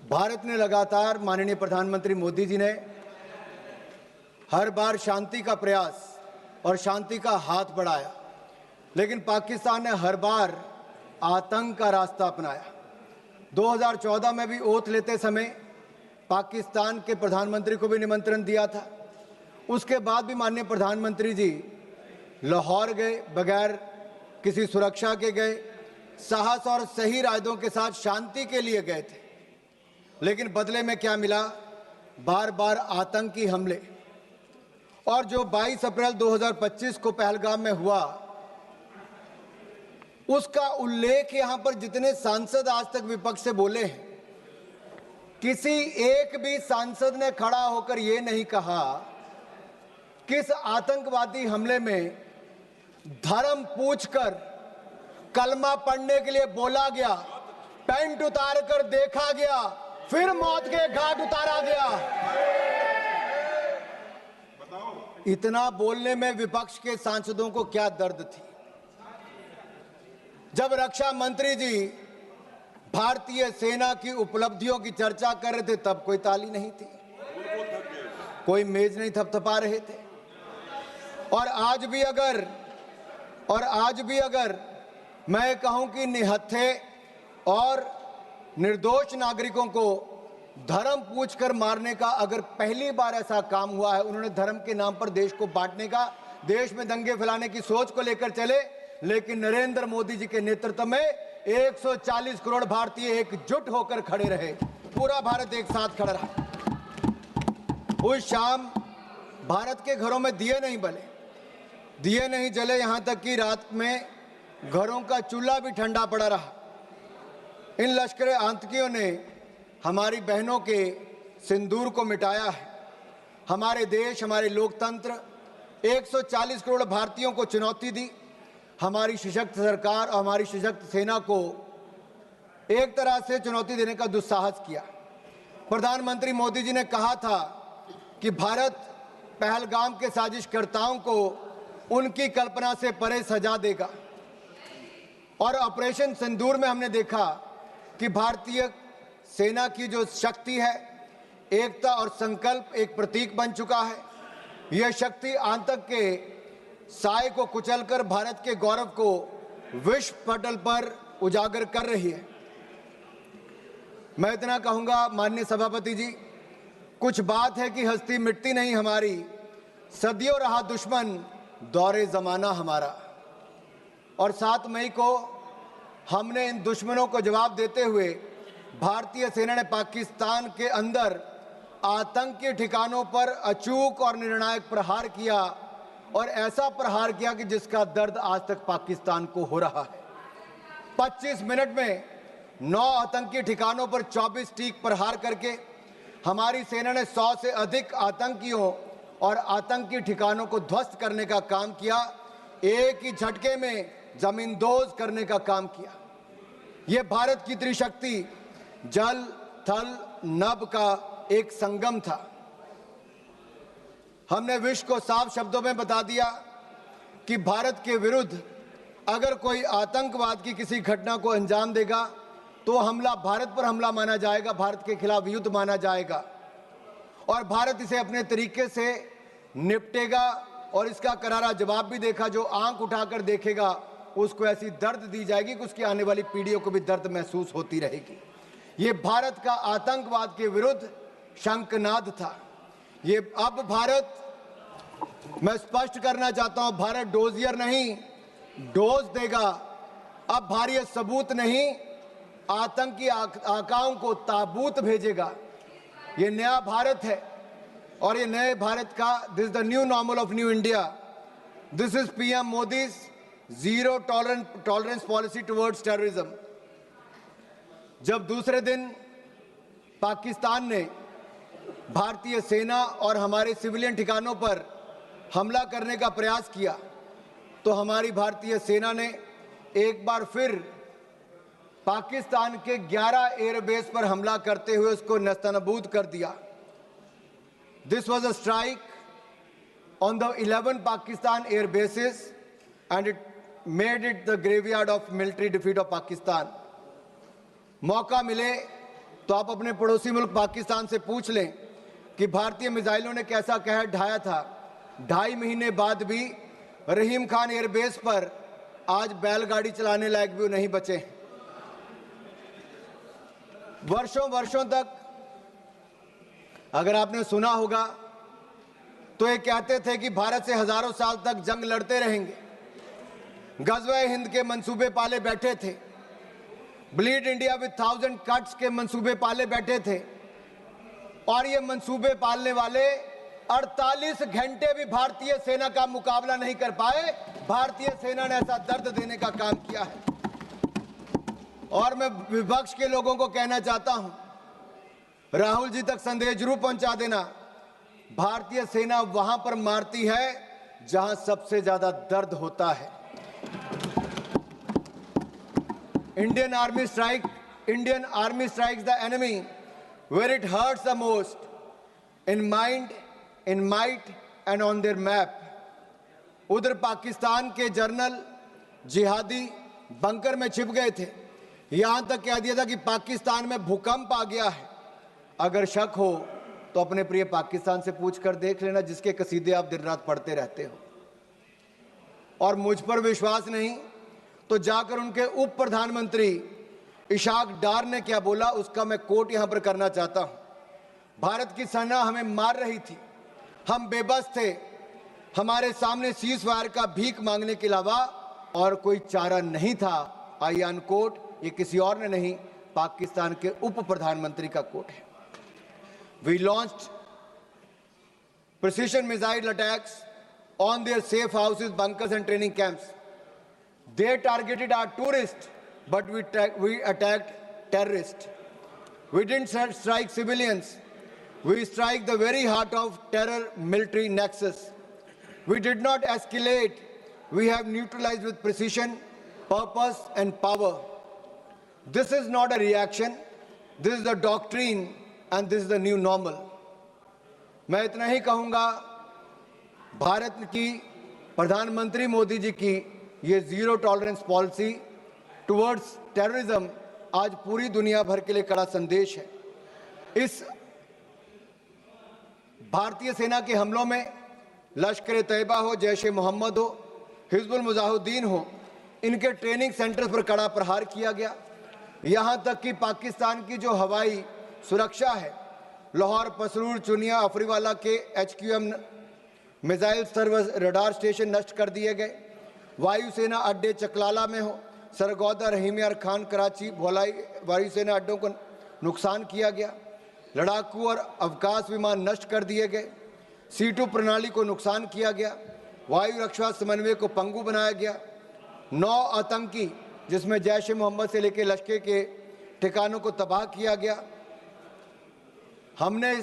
भारत ने लगातार माननीय प्रधानमंत्री मोदी जी ने हर बार शांति का प्रयास और शांति का हाथ बढ़ाया, लेकिन पाकिस्तान ने हर बार आतंक का रास्ता अपनाया। 2014 में भी ओथ लेते समय पाकिस्तान के प्रधानमंत्री को भी निमंत्रण दिया था। उसके बाद भी माननीय प्रधानमंत्री जी लाहौर गए, बगैर किसी सुरक्षा के गए, साहस और सही इरादों के साथ शांति के लिए गए थे, लेकिन बदले में क्या मिला? बार बार आतंकी हमले। और जो 22 अप्रैल 2025 को पहलगाम में हुआ, उसका उल्लेख यहां पर जितने सांसद आज तक विपक्ष से बोले हैं, किसी एक भी सांसद ने खड़ा होकर यह नहीं कहा कि इस आतंकवादी हमले में धर्म पूछकर कलमा पढ़ने के लिए बोला गया, पैंट उतार कर देखा गया, फिर मौत के घाट उतारा गया। इतना बोलने में विपक्ष के सांसदों को क्या दर्द थी? जब रक्षा मंत्री जी भारतीय सेना की उपलब्धियों की चर्चा कर रहे थे, तब कोई ताली नहीं थी, कोई मेज नहीं थपथपा रहे थे। और आज भी अगर मैं कहूं कि निहत्थे और निर्दोष नागरिकों को धर्म पूछकर मारने का अगर पहली बार ऐसा काम हुआ है, उन्होंने धर्म के नाम पर देश को बांटने का, देश में दंगे फैलाने की सोच को लेकर चले, लेकिन नरेंद्र मोदी जी के नेतृत्व में 140 करोड़ भारतीय एकजुट होकर खड़े रहे। पूरा भारत एक साथ खड़ा रहा। उस शाम भारत के घरों में दिए नहीं बले, दिए नहीं जले, यहां तक कि रात में घरों का चूल्हा भी ठंडा पड़ा रहा। इन लश्कर आतंकियों ने हमारी बहनों के सिंदूर को मिटाया है। हमारे देश, हमारे लोकतंत्र, 140 करोड़ भारतीयों को चुनौती दी। हमारी सशक्त सरकार और हमारी सशक्त सेना को एक तरह से चुनौती देने का दुस्साहस किया। प्रधानमंत्री मोदी जी ने कहा था कि भारत पहलगाम के साजिशकर्ताओं को उनकी कल्पना से परे सजा देगा। और ऑपरेशन सिंदूर में हमने देखा कि भारतीय सेना की जो शक्ति है, एकता और संकल्प एक प्रतीक बन चुका है। यह शक्ति आतंक के साए को कुचलकर भारत के गौरव को विश्व पटल पर उजागर कर रही है। मैं इतना कहूंगा माननीय सभापति जी, कुछ बात है कि हस्ती मिटती नहीं हमारी, सदियों रहा दुश्मन दौरे जमाना हमारा। और 7 मई को हमने इन दुश्मनों को जवाब देते हुए भारतीय सेना ने पाकिस्तान के अंदर आतंकी ठिकानों पर अचूक और निर्णायक प्रहार किया, और ऐसा प्रहार किया कि जिसका दर्द आज तक पाकिस्तान को हो रहा है। 25 मिनट में 9 आतंकी ठिकानों पर 24 टीक प्रहार करके हमारी सेना ने 100 से अधिक आतंकियों और आतंकी ठिकानों को ध्वस्त करने का काम किया। एक ही झटके में जमींदोज करने का काम किया। यह भारत की त्रिशक्ति जल, थल, नभ का एक संगम था। हमने विश्व को साफ शब्दों में बता दिया कि भारत के विरुद्ध अगर कोई आतंकवाद की किसी घटना को अंजाम देगा तो हमला भारत पर हमला माना जाएगा, भारत के खिलाफ युद्ध माना जाएगा, और भारत इसे अपने तरीके से निपटेगा। और इसका करारा जवाब भी देखा। जो आंख उठाकर देखेगा उसको ऐसी दर्द दी जाएगी कि उसकी आने वाली पीढ़ियों को भी दर्द महसूस होती रहेगी। ये भारत का आतंकवाद के विरुद्ध शंखनाद था। ये अब भारत, मैं स्पष्ट करना चाहता हूं, भारत डोजियर नहीं, डोज देगा। अब भारत सबूत नहीं, आतंकी आकाओं को ताबूत भेजेगा। ये नया भारत है, और ये नए भारत का, this the new normal of new India. This is PM Modi's zero tolerance policy towards terrorism. जब दूसरे दिन पाकिस्तान ने भारतीय सेना और हमारे सिविलियन ठिकानों पर हमला करने का प्रयास किया, तो हमारी भारतीय सेना ने एक बार फिर पाकिस्तान के 11 एयरबेस पर हमला करते हुए उसको नेस्तनाबूद कर दिया। This was a strike on the 11 Pakistan air bases, and it made it the graveyard of military defeat of Pakistan. मौका मिले तो आप अपने पड़ोसी मुल्क पाकिस्तान से पूछ लें कि भारतीय मिसाइलों ने कैसा कहर ढाया था। 2.5 महीने बाद भी रहीम खान एयरबेस पर आज बैलगाड़ी चलाने लायक भी नहीं बचे। वर्षों वर्षों तक अगर आपने सुना होगा तो ये कहते थे कि भारत से हजारों साल तक जंग लड़ते रहेंगे। गज़वे हिंद के मंसूबे पाले बैठे थे। ब्लीड इंडिया विद 1000 कट्स के मंसूबे पाले बैठे थे। और ये मंसूबे पालने वाले 48 घंटे भी भारतीय सेना का मुकाबला नहीं कर पाए। भारतीय सेना ने ऐसा दर्द देने का काम किया है। और मैं विपक्ष के लोगों को कहना चाहता हूं, राहुल जी तक संदेश जरूर पहुंचा देना। भारतीय सेना वहां पर मारती है जहां सबसे ज्यादा दर्द होता है। Indian Army strikes the enemy where it hurts the most, in mind, in might and on their map. उधर पाकिस्तान के जर्नल जिहादी बंकर में छिप गए थे। यहां तक कह दिया था कि पाकिस्तान में भूकंप आ गया है। अगर शक हो तो अपने प्रिय पाकिस्तान से पूछ कर देख लेना, जिसके कसीदे आप दिन रात पढ़ते रहते हो। और मुझ पर विश्वास नहीं तो जाकर उनके उप प्रधानमंत्री इशाक डार ने क्या बोला उसका मैं कोट यहां पर करना चाहता हूं। भारत की सेना हमें मार रही थी, हम बेबस थे, हमारे सामने सीज फायर का भीख मांगने के अलावा और कोई चारा नहीं था। आई अन कोट, ये किसी और ने नहीं, पाकिस्तान के उप प्रधानमंत्री का कोट है। We launched precision missile attacks on their safe houses, bunkers and training camps. They targeted our tourists, but we attacked terrorists. We didn't strike civilians. We strike the very heart of terror military nexus. We did not escalate. We have neutralized with precision, purpose and power. This is not a reaction. This is the doctrine and this is the new normal. मैं इतना ही कहूंगा, भारत की प्रधानमंत्री मोदी जी की ये zero tolerance policy towards terrorism आज पूरी दुनिया भर के लिए कड़ा संदेश है। इस भारतीय सेना के हमलों में लश्कर तैयबा हो, जैश ए मोहम्मद हो, हिजबुल मुजाहिदीन हो, इनके ट्रेनिंग सेंटर्स पर कड़ा प्रहार किया गया। यहां तक कि पाकिस्तान की जो हवाई सुरक्षा है, लाहौर, पसरूर, चुनिया, अफरीवाला के HQM missile service radar station नष्ट कर दिए गए। वायुसेना अड्डे चकलाला में हो, सरगोदा, रहीम यार खान, कराची, भोलाई वायुसेना अड्डों को नुकसान किया गया। लड़ाकू और अवकाश विमान नष्ट कर दिए गए। C2 प्रणाली को नुकसान किया गया। वायु रक्षा समन्वय को पंगु बनाया गया। 9 आतंकी जिसमें जैश ए मोहम्मद से लेकर लश्कर के ठिकानों को तबाह किया गया। हमने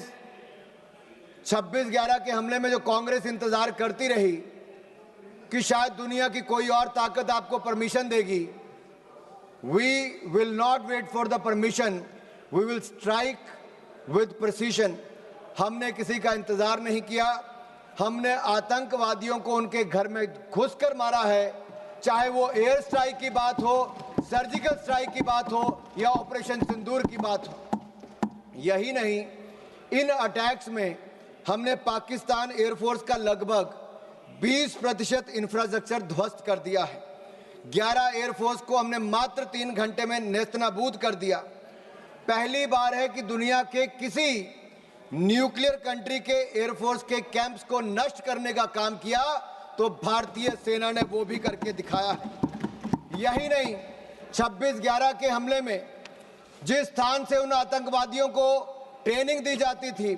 26/11 के हमले में जो कांग्रेस इंतजार करती रही कि शायद दुनिया की कोई और ताकत आपको परमिशन देगी, we will not wait for the permission, we will strike with precision. हमने किसी का इंतजार नहीं किया। हमने आतंकवादियों को उनके घर में घुसकर मारा है, चाहे वो एयर स्ट्राइक की बात हो, सर्जिकल स्ट्राइक की बात हो या ऑपरेशन सिंदूर की बात हो। यही नहीं, इन अटैक्स में हमने पाकिस्तान एयरफोर्स का लगभग 20% इंफ्रास्ट्रक्चर ध्वस्त कर दिया है। 11 एयरफोर्स को हमने मात्र 3 घंटे में नेस्तनाबूद कर दिया। पहली बार है कि दुनिया के किसी न्यूक्लियर कंट्री के एयरफोर्स के कैंप्स को नष्ट करने का काम किया तो भारतीय सेना ने वो भी करके दिखाया है। यही नहीं, 26/11 के हमले में जिस स्थान से उन आतंकवादियों को ट्रेनिंग दी जाती थी,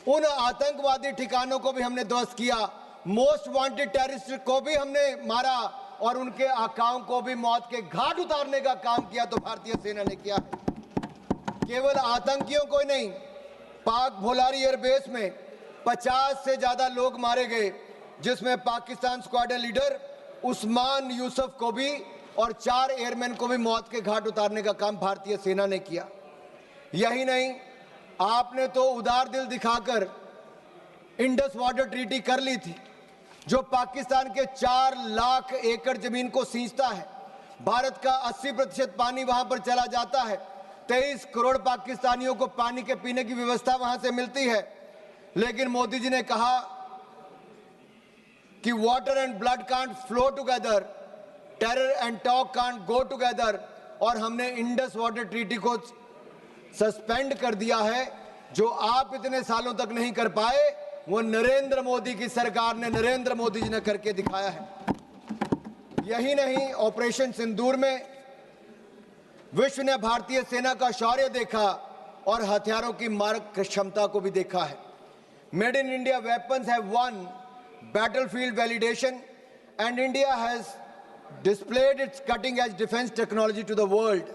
उन आतंकवादी ठिकानों को भी हमने ध्वस्त किया। मोस्ट वांटेड टेररिस्ट को भी हमने मारा और उनके आकाओं को भी मौत के घाट उतारने का काम किया तो भारतीय सेना ने किया है। केवल आतंकियों को नहीं, पाक भोलारी एयरबेस में 50 से ज्यादा लोग मारे गए, जिसमें पाकिस्तान स्क्वाड्रन लीडर उस्मान यूसुफ को भी और 4 एयरमैन को भी मौत के घाट उतारने का काम भारतीय सेना ने किया। यही नहीं, आपने तो उदार दिल दिखाकर इंडस वाटर ट्रीटी कर ली थी, जो पाकिस्तान के 4 लाख एकड़ जमीन को सींचता है। भारत का 80% पानी वहां पर चला जाता है। 23 करोड़ पाकिस्तानियों को पानी के पीने की व्यवस्था वहां से मिलती है। लेकिन मोदी जी ने कहा कि water and blood can't flow together, terror and talk can't go together, और हमने इंडस वाटर ट्रीटी को सस्पेंड कर दिया है। जो आप इतने सालों तक नहीं कर पाए, वो नरेंद्र मोदी की सरकार ने, नरेंद्र मोदी जी ने करके दिखाया है। यही नहीं, ऑपरेशन सिंदूर में विश्व ने भारतीय सेना का शौर्य देखा और हथियारों की मारक क्षमता को भी देखा है। Made in India weapons have one battlefield validation and India has displayed its cutting edge defense technology to the world.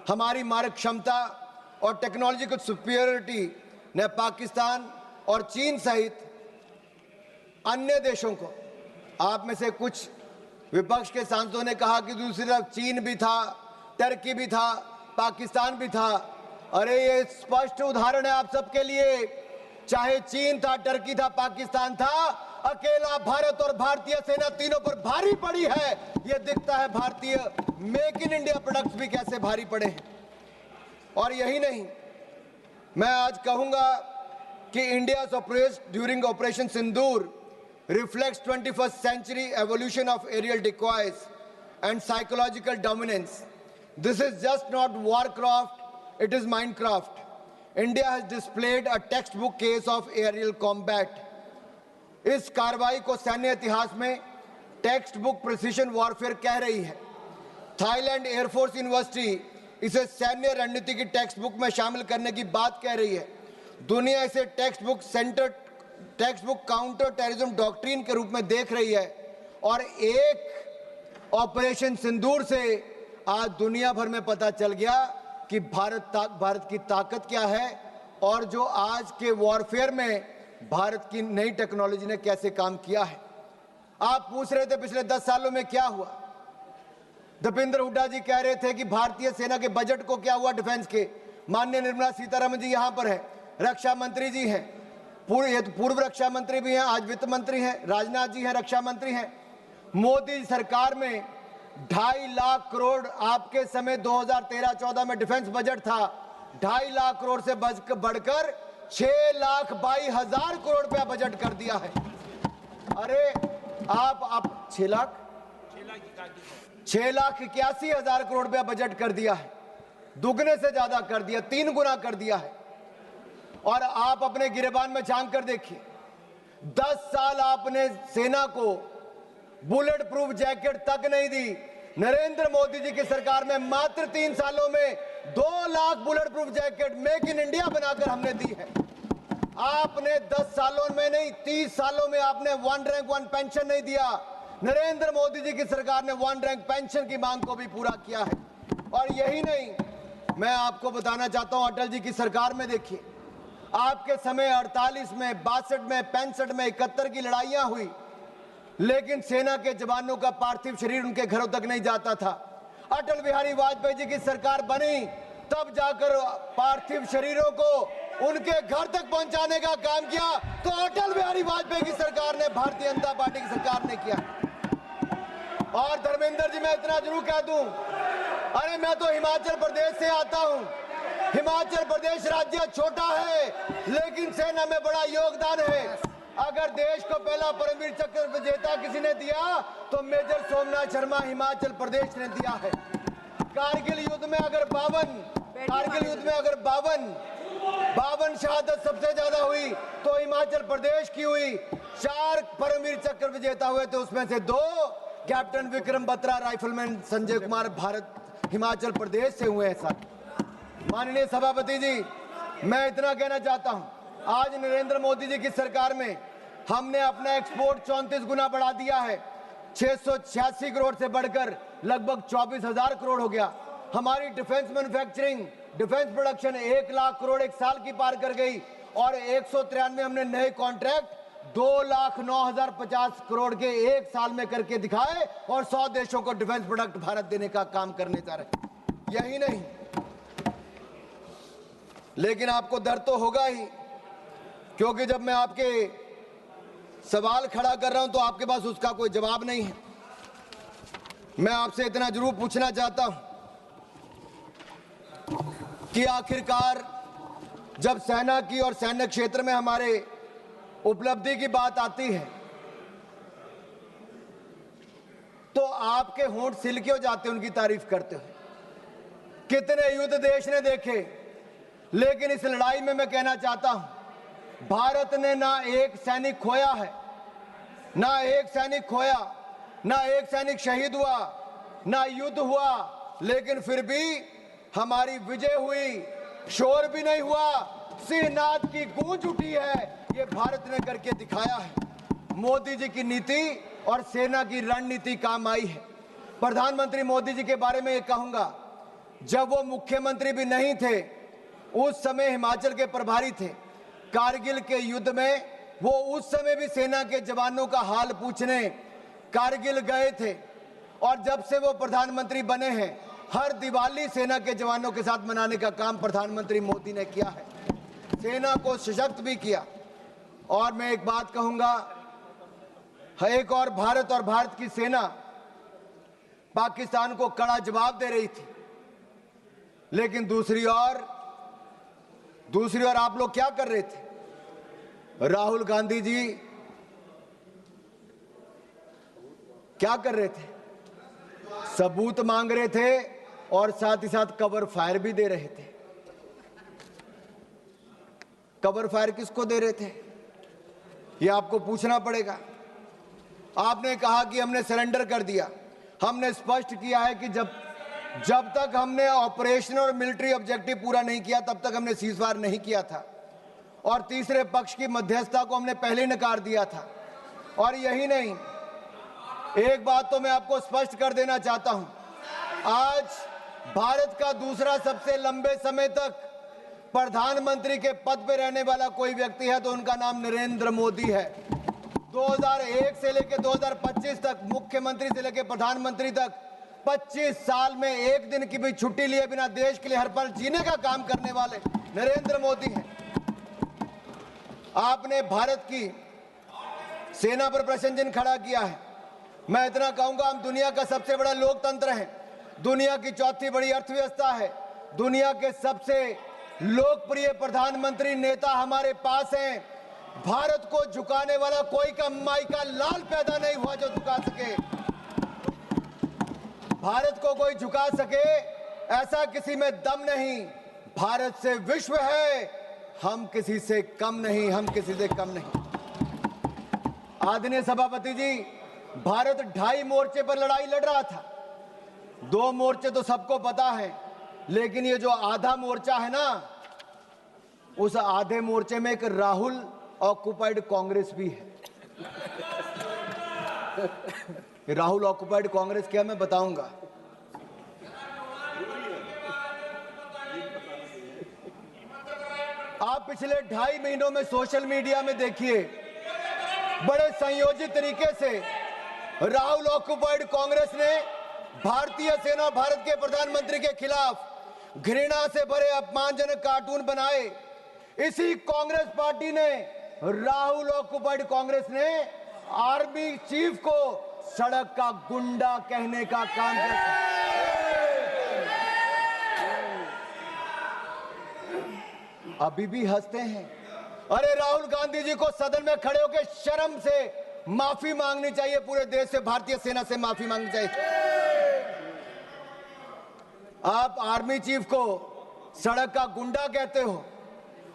हमारी मारक क्षमता और टेक्नोलॉजिकल सुपीरियरिटी ने पाकिस्तान और चीन सहित अन्य देशों को, आप में से कुछ विपक्ष के सांसदों ने कहा कि दूसरी तरफ चीन भी था, टर्की भी था, पाकिस्तान भी था। अरे ये स्पष्ट उदाहरण है आप सबके लिए, चाहे चीन था, टर्की था, पाकिस्तान था, अकेला भारत और भारतीय सेना तीनों पर भारी पड़ी है। यह दिखता है भारतीय मेक इन इंडिया प्रोडक्ट्स भी कैसे भारी पड़े हैं। और यही नहीं, मैं आज कहूंगा कि India's approach during operation Sindoor reflects 21st century evolution of aerial decoys and psychological dominance. This is just not warcraft, it is Minecraft. India has displayed a textbook case of aerial combat. इस कार्रवाई को सैन्य इतिहास में text book precision warfare कह रही है। Thailand air force university इसे सैन्य रणनीति की टेक्स्ट बुक में शामिल करने की बात कह रही है। दुनिया इसे text book counter terrorism doctrine के रूप में देख रही है। और एक ऑपरेशन सिंदूर से आज दुनिया भर में पता चल गया कि भारत की ताकत क्या है और जो आज के वॉरफेयर में भारत की नई टेक्नोलॉजी ने कैसे काम किया है। आप पूछ रहे थे पिछले 10 सालों में क्या हुआ। दीपेंद्र हुड्डा जी कह रहे थे कि भारतीय सेना के बजट को क्या हुआ डिफेंस के। माननीय निर्मला सीतारमण जी यहां पर है, रक्षा मंत्री जी हैं, पूर्व रक्षा मंत्री भी हैं, आज वित्त मंत्री हैं, राजनाथ जी हैं, रक्षा मंत्री हैं। मोदी सरकार में 2.5 लाख करोड़, आपके समय 2013-14 में डिफेंस बजट था, 2.5 लाख करोड़ से बढ़कर 6,22,000 करोड़ रुपया बजट कर दिया है। अरे आप 6,81,000 करोड़ रुपया बजट कर दिया है, दुगने से ज्यादा कर दिया, 3 गुना कर दिया है। और आप अपने गिरेबान में झांक कर देखिए, 10 साल आपने सेना को बुलेट प्रूफ जैकेट तक नहीं दी। नरेंद्र मोदी जी की सरकार में मात्र 3 सालों में 2 lakh bullet proof jacket make in India बनाकर हमने दी है। आपने 10 सालों में नहीं, 30 सालों में आपने 1 रैंक 1 पेंशन नहीं दिया। नरेंद्र मोदी जी की सरकार ने 1 रैंक पेंशन की मांग को भी पूरा किया है। और यही नहीं, मैं आपको बताना चाहता हूं, अटल जी की सरकार में देखिए, आपके समय 48 में, 62 में, 65 में, 71 की लड़ाइयां हुई, लेकिन सेना के जवानों का पार्थिव शरीर उनके घरों तक नहीं जाता था। अटल बिहारी वाजपेयी जी की सरकार बनी, तब जाकर पार्थिव शरीरों को उनके घर तक पहुंचाने का काम किया। तो अटल बिहारी वाजपेयी की सरकार ने, भारतीय जनता पार्टी की सरकार ने किया। और धर्मेंद्र जी, मैं इतना जरूर कह दूं, अरे मैं तो हिमाचल प्रदेश से आता हूं। हिमाचल प्रदेश राज्य छोटा है, लेकिन सेना में बड़ा योगदान है। अगर देश को पहला परमवीर चक्र विजेता किसी ने दिया तो मेजर सोमनाथ शर्मा हिमाचल प्रदेश ने दिया है। कारगिल युद्ध में अगर 52 शहादत सबसे ज्यादा हुई तो हिमाचल प्रदेश की हुई। 4 परमवीर चक्र विजेता हुए थे, उसमें से 2 कैप्टन विक्रम बत्रा, राइफलमैन संजय कुमार हिमाचल प्रदेश से हुए हैं। सर माननीय सभापति जी, मैं इतना कहना चाहता हूं, आज नरेंद्र मोदी जी की सरकार में हमने अपना एक्सपोर्ट 34 गुना बढ़ा दिया है। 686 करोड़ से बढ़कर लगभग 24,000 करोड़ हो गया। हमारी defence manufacturing, defence production 1 lakh crore एक साल की पार कर गई। और 193 हमने नए कॉन्ट्रैक्ट 2,09,050 करोड़ के एक साल में करके दिखाए और 100 देशों को डिफेंस प्रोडक्ट भारत देने का काम करने जा रहे। यही नहीं, लेकिन आपको डर तो होगा ही, क्योंकि जब मैं आपके सवाल खड़ा कर रहा हूं तो आपके पास उसका कोई जवाब नहीं है। मैं आपसे इतना जरूर पूछना चाहता हूं, कि आखिरकार जब सेना की और सैन्य क्षेत्र में हमारे उपलब्धि की बात आती है तो आपके होंठ सिल हो जाते हैं उनकी तारीफ करते हुए। कितने युद्ध देश ने देखे, लेकिन इस लड़ाई में मैं कहना चाहता हूं, भारत ने ना एक सैनिक खोया है, ना एक सैनिक खोया, ना एक सैनिक शहीद हुआ, ना युद्ध हुआ, लेकिन फिर भी हमारी विजय हुई, शोर भी नहीं हुआ, सिंहनाद की गूंज उठी है। ये भारत ने करके दिखाया है। मोदी जी की नीति और सेना की रणनीति काम आई है। प्रधानमंत्री मोदी जी के बारे में ये कहूंगा, जब वो मुख्यमंत्री भी नहीं थे, उस समय हिमाचल के प्रभारी थे। कारगिल के युद्ध में वो उस समय भी सेना के जवानों का हाल पूछने कारगिल गए थे, और जब से वो प्रधानमंत्री बने हैं, हर दिवाली सेना के जवानों के साथ मनाने का काम प्रधानमंत्री मोदी ने किया है। सेना को सशक्त भी किया। और मैं एक बात कहूंगा, एक और भारत की सेना पाकिस्तान को कड़ा जवाब दे रही थी, लेकिन दूसरी ओर आप लोग क्या कर रहे थे? राहुल गांधी जी क्या कर रहे थे? सबूत मांग रहे थे और साथ ही साथ कवर फायर भी दे रहे थे। कवर फायर किसको दे रहे थे, ये आपको पूछना पड़ेगा। आपने कहा कि हमने सरेंडर कर दिया। हमने स्पष्ट किया है कि जब तक हमने ऑपरेशनल और मिलिट्री ऑब्जेक्टिव पूरा नहीं किया, तब तक हमने सीजफायर नहीं किया था, और तीसरे पक्ष की मध्यस्थता को हमने पहले नकार दिया था। और यही नहीं, एक बात तो मैं आपको स्पष्ट कर देना चाहता हूं, आज भारत का दूसरा सबसे लंबे समय तक प्रधानमंत्री के पद पर रहने वाला कोई व्यक्ति है तो उनका नाम नरेंद्र मोदी है। 2001 से लेकर 2025 तक, मुख्यमंत्री से लेकर प्रधानमंत्री तक 25 साल में एक दिन की भी छुट्टी लिए बिना देश के लिए हर पल जीने का काम करने वाले नरेंद्र मोदी हैं। आपने भारत की सेना पर प्रश्न चिन्ह खड़ा किया है। मैं इतना कहूंगा, हम दुनिया का सबसे बड़ा लोकतंत्र है, दुनिया की चौथी बड़ी अर्थव्यवस्था है, दुनिया के सबसे लोकप्रिय प्रधानमंत्री नेता हमारे पास हैं। भारत को झुकाने वाला कोई का माई का लाल पैदा नहीं हुआ जो झुका सके। भारत को कोई झुका सके ऐसा किसी में दम नहीं। भारत से विश्व है, हम किसी से कम नहीं, हम किसी से कम नहीं। आदरणीय सभापति जी, भारत 2.5 मोर्चे पर लड़ाई लड़ रहा था। 2 मोर्चे तो सबको पता है, लेकिन ये जो आधा मोर्चा है ना, उस आधे मोर्चे में एक राहुल ऑक्युपाइड कांग्रेस भी है। राहुल ऑक्युपाइड कांग्रेस क्या, मैं बताऊंगा। आप पिछले 2.5 महीनों में सोशल मीडिया में देखिए, बड़े संयोजित तरीके से राहुल ऑक्युपाइड कांग्रेस ने भारतीय सेना, भारत के प्रधानमंत्री के खिलाफ घृणा से भरे अपमानजनक कार्टून बनाए। इसी कांग्रेस पार्टी ने, राहुल ऑक्युपाइड कांग्रेस ने आर्मी चीफ को सड़क का गुंडा कहने का काम किया। अभी भी हंसते हैं। अरे राहुल गांधी जी को सदन में खड़े होकर शर्म से माफी मांगनी चाहिए, पूरे देश से, भारतीय सेना से माफी मांगनी चाहिए। आप आर्मी चीफ को सड़क का गुंडा कहते हो,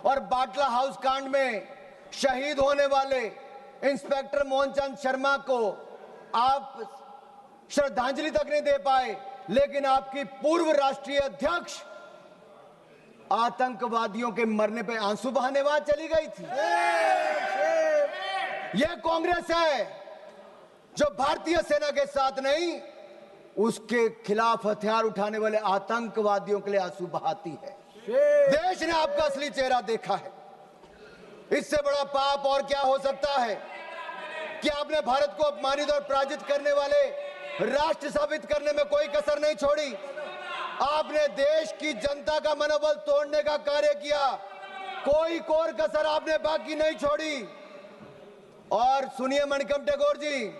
और बाटला हाउस कांड में शहीद होने वाले इंस्पेक्टर मोहनचंद शर्मा को आप श्रद्धांजलि तक नहीं दे पाए, लेकिन आपकी पूर्व राष्ट्रीय अध्यक्ष आतंकवादियों के मरने पे आंसू बहाने वहां चली गई थी। यह कांग्रेस है जो भारतीय सेना के साथ नहीं, उसके खिलाफ हथियार उठाने वाले आतंकवादियों के लिए आंसू बहाती है। देश ने आपका असली चेहरा देखा है। इससे बड़ा पाप और क्या हो सकता है कि आपने भारत को अपमानित और पराजित करने वाले राष्ट्र साबित करने में कोई कसर नहीं छोड़ी। आपने देश की जनता का मनोबल तोड़ने का कार्य किया, कोई कोर कसर आपने बाकी नहीं छोड़ी। और सुनिए मणिकम टैगोर जी,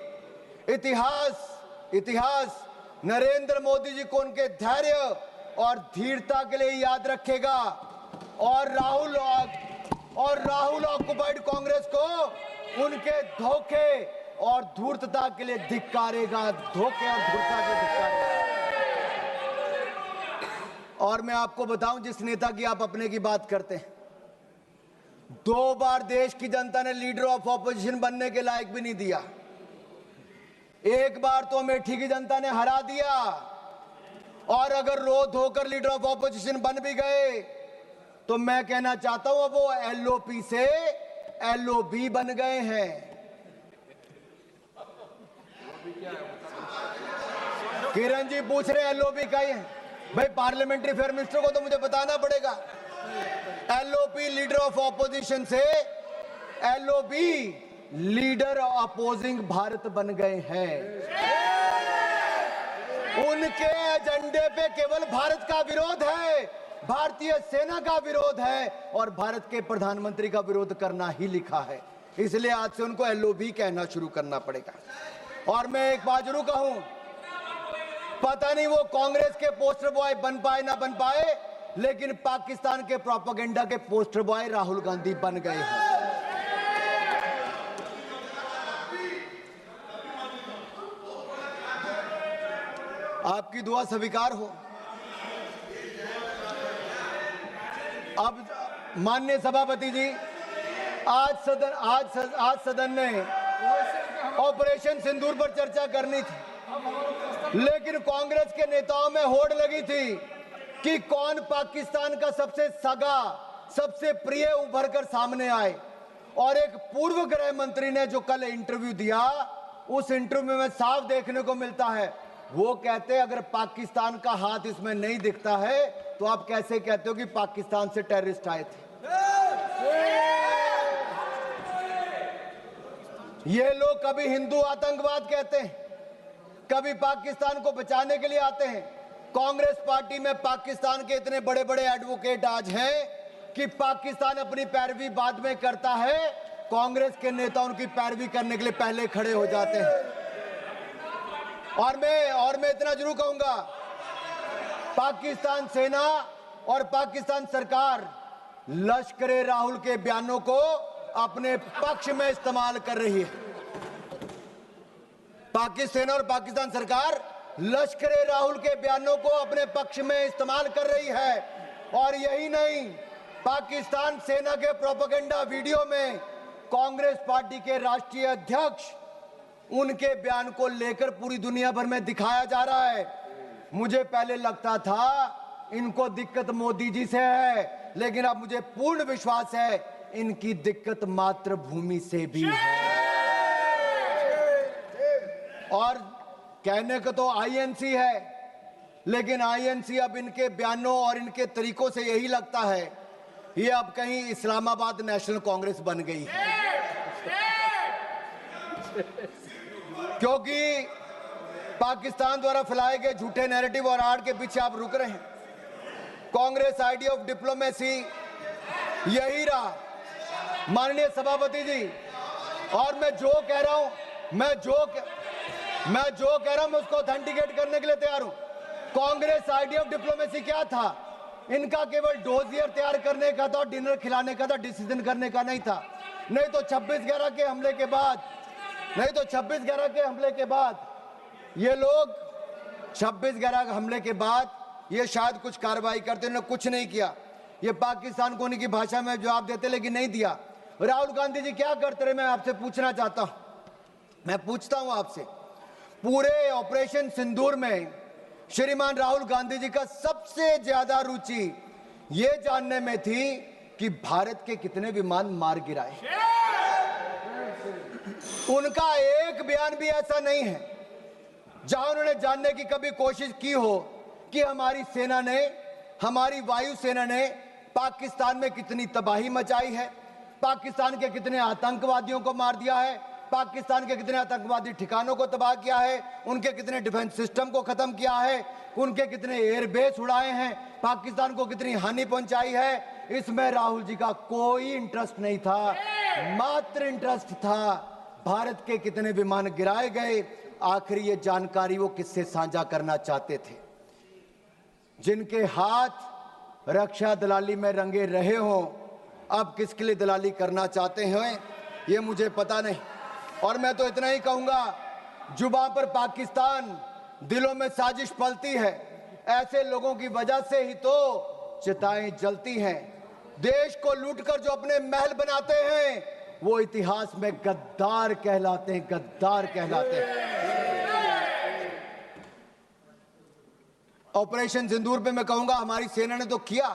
इतिहास नरेंद्र मोदी जी को उनके धैर्य और धीरता के लिए याद रखेगा और राहुल ऑक्युपाइड कांग्रेस को उनके धोखे और धूर्तता के लिए धिक्कारेगा, धोखे और धूर्तता के लिए धिक्कारेगा। और मैं आपको बताऊं, जिस नेता की आप अपने की बात करते हैं, 2 बार देश की जनता ने लीडर ऑफ ऑपोजिशन बनने के लायक भी नहीं दिया। एक बार तो अमेठी की जनता ने हरा दिया, और अगर रो धोकर लीडर ऑफ ऑपोजिशन बन भी गए तो मैं कहना चाहता हूं वो एलओपी से एलओबी बन गए हैं। किरण जी पूछ रहे हैं एलओबी का ही है। भाई पार्लियामेंट्री अफेयर मिनिस्टर को तो मुझे बताना पड़ेगा। एलओपी लीडर ऑफ ऑपोजिशन से एलओबी लीडर अपोजिंग भारत बन गए हैं। उनके एजेंडे पे केवल भारत का विरोध है, भारतीय सेना का विरोध है और भारत के प्रधानमंत्री का विरोध करना ही लिखा है। इसलिए आज से उनको एलओबी कहना शुरू करना पड़ेगा। और मैं एक बात जरूर कहूं, पता नहीं वो कांग्रेस के पोस्टर बॉय बन पाए ना बन पाए, लेकिन पाकिस्तान के प्रोपेगेंडा के पोस्टर बॉय राहुल गांधी बन गए हैं। आपकी दुआ स्वीकार हो। अब माननीय सभापति जी, आज सदन ने ऑपरेशन सिंदूर पर चर्चा करनी थी, लेकिन कांग्रेस के नेताओं में होड़ लगी थी कि कौन पाकिस्तान का सबसे सगा, सबसे प्रिय उभर कर सामने आए। और एक पूर्व गृह मंत्री ने जो कल इंटरव्यू दिया, उस इंटरव्यू में साफ देखने को मिलता है, वो कहते अगर पाकिस्तान का हाथ इसमें नहीं दिखता है तो आप कैसे कहते हो कि पाकिस्तान से टेररिस्ट आए थे। ये लोग कभी हिंदू आतंकवाद कहते हैं, कभी पाकिस्तान को बचाने के लिए आते हैं। कांग्रेस पार्टी में पाकिस्तान के इतने बड़े बड़े एडवोकेट आज हैं कि पाकिस्तान अपनी पैरवी बाद में करता है, कांग्रेस के नेता उनकी पैरवी करने के लिए पहले खड़े हो जाते हैं। और मैं इतना जरूर कहूंगा, पाकिस्तान सेना और पाकिस्तान सरकार लश्करे राहुल के बयानों को अपने पक्ष में इस्तेमाल कर रही है। पाकिस्तान सेना और पाकिस्तान सरकार लश्करे राहुल के बयानों को अपने पक्ष में इस्तेमाल कर रही है। और यही नहीं, पाकिस्तान सेना के प्रोपेगेंडा वीडियो में कांग्रेस पार्टी के राष्ट्रीय अध्यक्ष उनके बयान को लेकर पूरी दुनिया भर में दिखाया जा रहा है। मुझे पहले लगता था इनको दिक्कत मोदी जी से है, लेकिन अब मुझे पूर्ण विश्वास है इनकी दिक्कत मातृभूमि से भी है। और कहने को तो आईएनसी है, लेकिन आईएनसी अब इनके बयानों और इनके तरीकों से यही लगता है ये अब कहीं इस्लामाबाद नेशनल कांग्रेस बन गई है। क्योंकि पाकिस्तान द्वारा फैलाए गए झूठे नैरेटिव और आड़ के पीछे आप रुक रहे हैं। कांग्रेस आइडिया ऑफ डिप्लोमेसी यही रहा, माननीय सभापति जी। और मैं जो कह रहा हूं मैं उसको ऑथेंटिकेट करने के लिए तैयार हूं। कांग्रेस आइडिया ऑफ डिप्लोमेसी क्या था? इनका केवल डोजियर तैयार करने का था, डिनर खिलाने का था, डिसीजन करने का नहीं था। नहीं तो 26/11 के हमले के बाद ये लोग 26/11 हमले के बाद ये शायद कुछ कार्रवाई करते, उन्होंने कुछ नहीं किया। ये पाकिस्तान को उनकी भाषा में जवाब देते, लेकिन नहीं दिया। राहुल गांधी जी क्या करते रहे, मैं आपसे पूछना चाहता हूं। मैं पूछता हूं आपसे, पूरे ऑपरेशन सिंदूर में श्रीमान राहुल गांधी जी का सबसे ज्यादा रुचि ये जानने में थी कि भारत के कितने विमान मार गिराए। उनका एक बयान भी ऐसा नहीं है जहां उन्होंने जानने की कभी कोशिश की हो कि हमारी सेना ने, हमारी वायुसेना ने पाकिस्तान में कितनी तबाही मचाई है, पाकिस्तान के कितने आतंकवादियों को मार दिया है, पाकिस्तान के कितने आतंकवादी ठिकानों को तबाह किया है, उनके कितने डिफेंस सिस्टम को खत्म किया है, उनके कितने एयरबेस उड़ाए हैं, पाकिस्तान को कितनी हानि पहुंचाई है। इसमें राहुल जी का कोई इंटरेस्ट नहीं था, मात्र इंटरेस्ट था भारत के कितने विमान गिराए गए, आखिर ये जानकारी वो किससे साझा करना चाहते थे। जिनके हाथ रक्षा दलाली में रंगे रहे हों, अब किसके लिए दलाली करना चाहते हैं ये मुझे पता नहीं। और मैं तो इतना ही कहूंगा, जुबान पर पाकिस्तान, दिलों में साजिश पलती है। ऐसे लोगों की वजह से ही तो चिताएं जलती हैं। देश को लूटकर जो अपने महल बनाते हैं वो इतिहास में गद्दार कहलाते हैं, गद्दार कहलाते हैं। ऑपरेशन सिंदूर पे मैं कहूंगा हमारी सेना ने तो किया,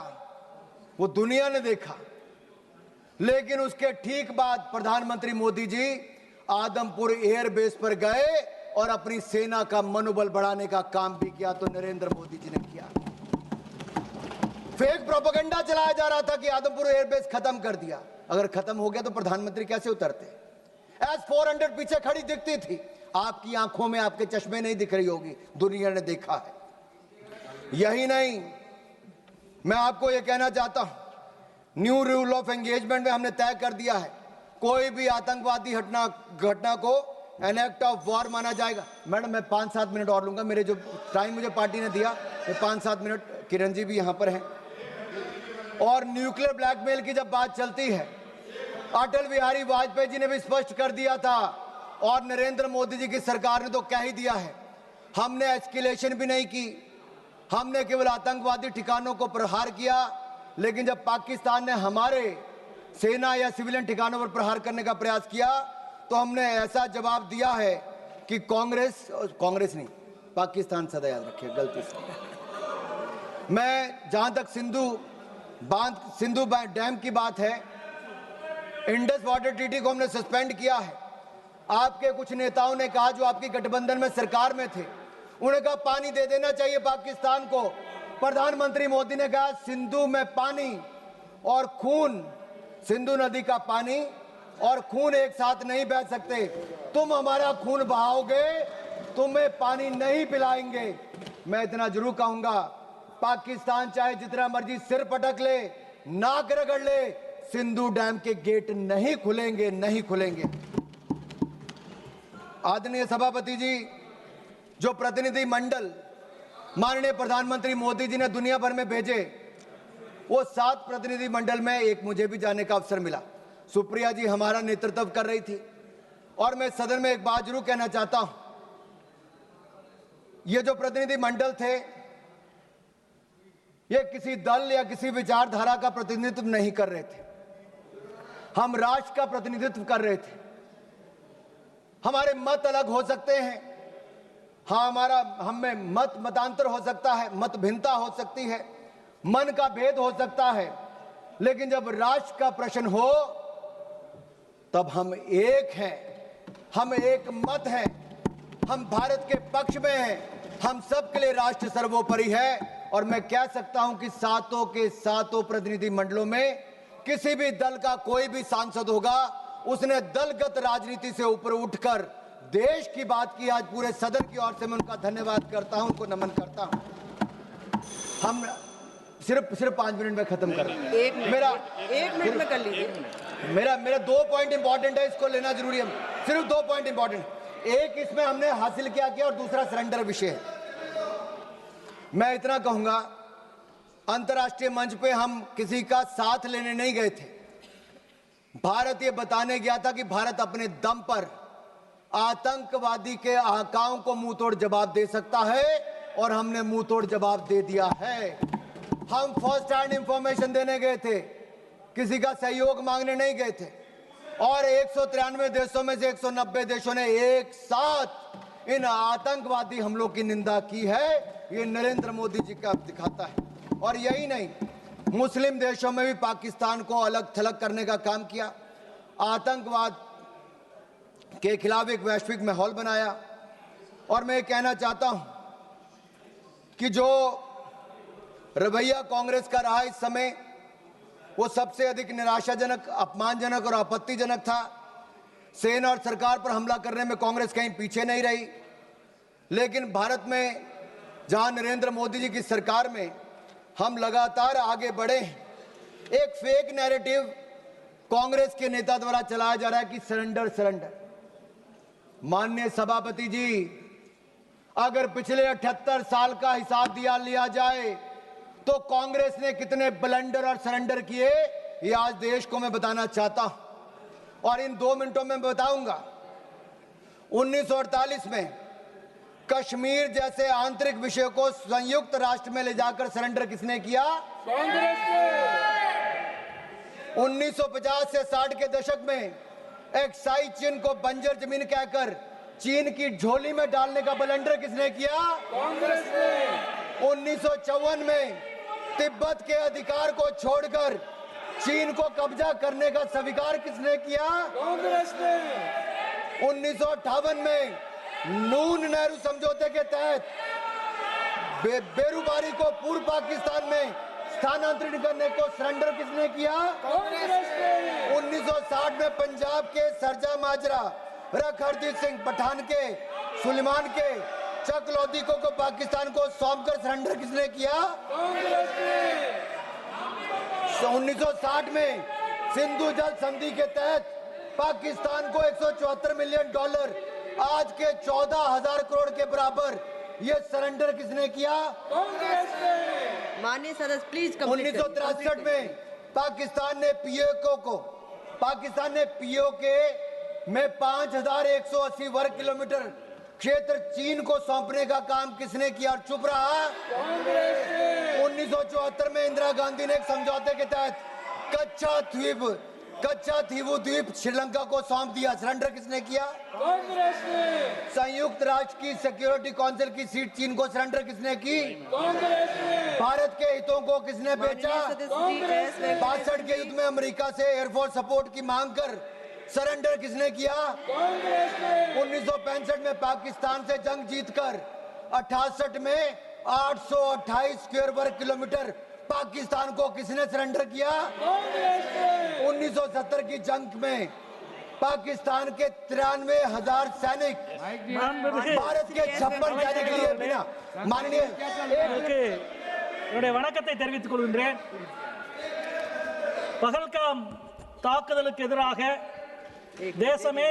वो दुनिया ने देखा, लेकिन उसके ठीक बाद प्रधानमंत्री मोदी जी आदमपुर एयरबेस पर गए और अपनी सेना का मनोबल बढ़ाने का काम भी किया। तो नरेंद्र मोदी जी ने किया। फेक प्रोपेगेंडा चलाया जा रहा था कि आदमपुर एयरबेस खत्म कर दिया। अगर खत्म हो गया तो प्रधानमंत्री कैसे उतरते? S-400 पीछे खड़ी दिखती थी। आपकी आंखों में, आपके चश्मे नहीं दिख रही होगी, दुनिया ने देखा है। यही नहीं, मैं आपको यह कहना चाहता हूं, न्यू रूल ऑफ एंगेजमेंट में हमने तय कर दिया है, कोई भी आतंकवादी घटना को एन एक्ट ऑफ वॉर माना जाएगा। मैडम मैं 5-7 मिनट और लूंगा, मेरे जो टाइम मुझे पार्टी ने दिया वो 5-7 मिनट। किरण जी भी यहां पर हैं। और न्यूक्लियर ब्लैकमेल की जब बात चलती है, अटल बिहारी वाजपेयी जी ने भी स्पष्ट कर दिया था और नरेंद्र मोदी जी की सरकार ने तो कह ही दिया है। हमने एस्केलेशन भी नहीं की, हमने केवल आतंकवादी ठिकानों को प्रहार किया। लेकिन जब पाकिस्तान ने हमारे सेना या सिविलियन ठिकानों पर प्रहार करने का प्रयास किया तो हमने ऐसा जवाब दिया है कि कांग्रेस नहीं, पाकिस्तान सदा याद रखिए, गलती से। मैं जहां तक सिंधु डैम की बात है, इंडस वाटर ट्रीटी को हमने सस्पेंड किया है। आपके कुछ नेताओं ने कहा, जो आपकी गठबंधन में सरकार में थे, उन्होंने कहा पानी दे देना चाहिए पाकिस्तान को। प्रधानमंत्री मोदी ने कहा सिंधु में पानी और खून, सिंधु नदी का पानी और खून एक साथ नहीं बह सकते। तुम हमारा खून बहाओगे, तुम्हें पानी नहीं पिलाएंगे। मैं इतना जरूर कहूंगा, पाकिस्तान चाहे जितना मर्जी सिर पटक ले, नाक रगड़ ले, सिंधु डैम के गेट नहीं खुलेंगे, नहीं खुलेंगे। आदरणीय सभापति जी, जो प्रतिनिधि मंडल माननीय प्रधानमंत्री मोदी जी ने दुनिया भर में भेजे, वो 7 प्रतिनिधि मंडल में एक मुझे भी जाने का अवसर मिला। सुप्रिया जी हमारा नेतृत्व कर रही थी। और मैं सदन में एक बात जरूर कहना चाहता हूं, ये जो प्रतिनिधि मंडल थे, ये किसी दल या किसी विचारधारा का प्रतिनिधित्व नहीं कर रहे थे, हम राष्ट्र का प्रतिनिधित्व कर रहे थे। हमारे मत अलग हो सकते हैं, हाँ, हम में मतांतर हो सकता है, मत भिन्नता हो सकती है, मन का भेद हो सकता है, लेकिन जब राष्ट्र का प्रश्न हो तब हम एक हैं, हम एक मत हैं, हम भारत के पक्ष में हैं, हम सबके लिए राष्ट्र सर्वोपरि है। और मैं कह सकता हूं कि 7 के 7 प्रतिनिधि मंडलों में किसी भी दल का कोई भी सांसद होगा, उसने दलगत राजनीति से ऊपर उठकर देश की बात की। आज पूरे सदन की ओर से मैं उनका धन्यवाद करता हूं, उनको नमन करता हूं। हम सिर्फ 5 मिनट में खत्म कर, एक मिनट में कर लीजिए। मेरा 2 पॉइंट इंपॉर्टेंट है, इसको लेना जरूरी है। सिर्फ 2 पॉइंट इंपॉर्टेंट, एक इसमें हमने हासिल क्या किया और दूसरा सरेंडर विषय है। मैं इतना कहूंगा, अंतर्राष्ट्रीय मंच पे हम किसी का साथ लेने नहीं गए थे। भारत ये बताने गया था कि भारत अपने दम पर आतंकवादी के आकाओं को मुंह तोड़ जवाब दे सकता है, और हमने मुंह तोड़ जवाब दे दिया है। हम फर्स्ट हैंड इंफॉर्मेशन देने गए थे, किसी का सहयोग मांगने नहीं गए थे। और 193 देशों में से 190 देशों ने एक साथ इन आतंकवादी हमलों की निंदा की है। ये नरेंद्र मोदी जी का दिखाता है। और यही नहीं, मुस्लिम देशों में भी पाकिस्तान को अलग थलग करने का काम किया, आतंकवाद के खिलाफ एक वैश्विक माहौल बनाया। और मैं कहना चाहता हूं कि जो रवैया कांग्रेस का रहा इस समय, वो सबसे अधिक निराशाजनक, अपमानजनक और आपत्तिजनक था। सेना और सरकार पर हमला करने में कांग्रेस कहीं पीछे नहीं रही। लेकिन भारत में जहां नरेंद्र मोदी जी की सरकार में हम लगातार आगे बढ़े, एक फेक नैरेटिव कांग्रेस के नेता द्वारा चलाया जा रहा है कि सरेंडर सरेंडर। माननीय सभापति जी, अगर पिछले 78 साल का हिसाब लिया जाए तो कांग्रेस ने कितने ब्लंडर और सरेंडर किए ये आज देश को मैं बताना चाहता हूं और इन 2 मिनटों में बताऊंगा। 1948 में कश्मीर जैसे आंतरिक विषय को संयुक्त राष्ट्र में ले जाकर सरेंडर किसने किया? कांग्रेस ने। 1950 से 60 के दशक में एक्साई चीन को बंजर जमीन कहकर चीन की झोली में डालने का ब्लंडर किसने किया? कांग्रेस ने। 1954 में तिब्बत के अधिकार को छोड़कर चीन को कब्जा करने का स्वीकार किसने किया? कांग्रेस ने। 1958 में नून नेहरू समझौते के तहत बेरूबारी को पूर्व पाकिस्तान में स्थानांतरित करने को सरेंडर किसने किया? कांग्रेस ने। 1960 में पंजाब के सरजा माजरा, रख हरदीप सिंह पठान के, सुलेमान के, चक लोधी को पाकिस्तान को सौंपकर सरेंडर किसने किया? कांग्रेस ने। 1960 में सिंधु जल संधि के तहत पाकिस्तान को $174 मिलियन, आज के 14,000 करोड़ के बराबर ये सरेंडर किसने किया? कांग्रेस ने। माननीय सदस्य प्लीज 1963 में पाकिस्तान ने पीओके में 5,180 वर्ग किलोमीटर क्षेत्र चीन को सौंपने का काम किसने किया और चुप रहा? कांग्रेस ने। 1974 में इंदिरा गांधी ने एक समझौते के तहत कच्चा थीवू द्वीप श्रीलंका को सौंप दिया, सरेंडर किसने किया? कांग्रेस ने। संयुक्त राष्ट्र की सिक्योरिटी काउंसिल की सीट चीन को सरेंडर किसने की? कांग्रेस ने। भारत के हितों को किसने बेचा? 62 के युद्ध में अमेरिका से एयरफोर्स सपोर्ट की मांग कर सरेंडर किसने किया? कांग्रेस ने। 1965 में पाकिस्तान से जंग जीतकर 68 में 828 स्क्वायर वर्ग किलोमीटर पाकिस्तान को किसने सरेंडर किया? कांग्रेस ने। 1970 की जंग में पाकिस्तान के 93,000 सैनिक भारत के 56 सैनिक लिए बिना माननीय என்னுடைய வணக்கத்தை தெரிவித்துக் கொள்கின்றேன். பகல்காம் தாக்குதலுக்கு எதிராக தேசமே